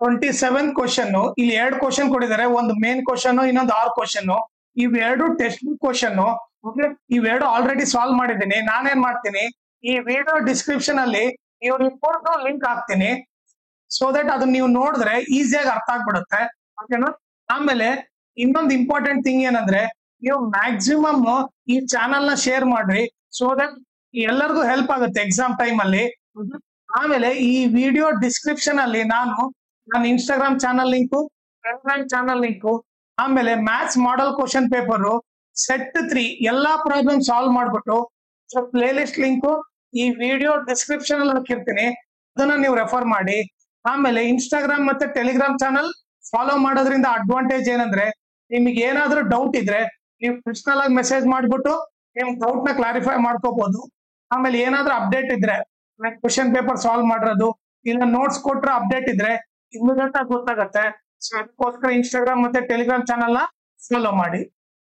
27 question ಇಲ್ಲಿ 2 question ಕೊಟ್ಟಿದ್ದಾರೆ, ಒಂದು ಮೇನ್ ಕ್ವಶನ್ ಇನ್ನೊಂದು 6 ಕ್ವಶನ್. ಇವೆರಡು ಟೆಕ್ಸ್ಟ್ ಬುಕ್ ಕ್ವಶನ್. ಇವೆರಡು ಆಲ್ರೆಡಿ ಸಾಲ್ವ್ ಮಾಡಿದ್ದೀನಿ. ನಾನೇನ್ ಮಾಡ್ತೀನಿ, ಈ ವಿಡಿಯೋ ಡಿಸ್ಕ್ರಿಪ್ಷನ್ ಅಲ್ಲಿ ಇವ್ರ ರಿಪೋರ್ಟ್ ಲಿಂಕ್ ಹಾಕ್ತೀನಿ, ಸೊ ದಟ್ ಅದನ್ನ ನೀವು ನೋಡಿದ್ರೆ ಈಸಿಯಾಗಿ ಅರ್ಥ ಆಗ್ಬಿಡುತ್ತೆ. ಓಕೆನಾ? ಆಮೇಲೆ ಇನ್ನೊಂದು ಇಂಪಾರ್ಟೆಂಟ್ ಥಿಂಗ್ ಏನಂದ್ರೆ, ನೀವು ಮ್ಯಾಕ್ಸಿಮಮ್ ಈ ಚಾನಲ್ ನ ಶೇರ್ ಮಾಡ್ರಿ, ಸೊ ದಟ್ ಎಲ್ಲರಿಗೂ ಹೆಲ್ಪ್ ಆಗುತ್ತೆ ಎಕ್ಸಾಮ್ ಟೈಮ್ ಅಲ್ಲಿ. ಆಮೇಲೆ ಈ ವಿಡಿಯೋ ಡಿಸ್ಕ್ರಿಪ್ಷನ್ ಅಲ್ಲಿ ನನ್ನ Instagram channel link, Telegram channel link, ಆಮೇಲೆ maths model question paper set 3 ಎಲ್ಲಾ ಪ್ರಾಬ್ಲಮ್ ಸಾಲ್ವ್ ಮಾಡ್ಬಿಟ್ಟು ಪ್ಲೇ ಲಿಸ್ಟ್ ಲಿಂಕು ಈ ವಿಡಿಯೋ ಡಿಸ್ಕ್ರಿಪ್ಷನ್ ಅಲ್ಲಿ ಹಾಕಿರ್ತೀನಿ, ಅದನ್ನ ನೀವು ರೆಫರ್ ಮಾಡಿ. ಆಮೇಲೆ ಇನ್ಸ್ಟಾಗ್ರಾಮ್ ಮತ್ತೆ ಟೆಲಿಗ್ರಾಮ್ ಚಾನಲ್ ಫಾಲೋ ಮಾಡೋದ್ರಿಂದ ಅಡ್ವಾಂಟೇಜ್ ಏನಂದ್ರೆ, ನಿಮಗೆ ಏನಾದ್ರೂ ಡೌಟ್ ಇದ್ರೆ ನೀವು ಪರ್ಸನಲ್ ಆಗಿ ಮೆಸೇಜ್ ಮಾಡ್ಬಿಟ್ಟು ನಿಮ್ ಡೌಟ್ ನ ಕ್ಲಾರಿಫೈ ಮಾಡ್ಕೋಬಹುದು. ಆಮೇಲೆ ಏನಾದ್ರೂ ಅಪ್ಡೇಟ್ ಇದ್ರೆ, ಕ್ವಶನ್ ಪೇಪರ್ ಸಾಲ್ವ್ ಮಾಡಿರೋದು ಇಲ್ಲ ನೋಟ್ಸ್ ಕೊಟ್ರೆ ಅಪ್ಡೇಟ್ ಇದ್ರೆ ಇಮಿಡಿಯೇಟ್ ಆಗಿ ಗೊತ್ತಾಗತ್ತೆ. ಸೊ ಅದಕ್ಕೋಸ್ಕರ ಇನ್ಸ್ಟಾಗ್ರಾಮ್ ಮತ್ತೆ ಟೆಲಿಗ್ರಾಮ್ ಚಾನಲ್ ನ ಫಾಲೋ ಮಾಡಿ.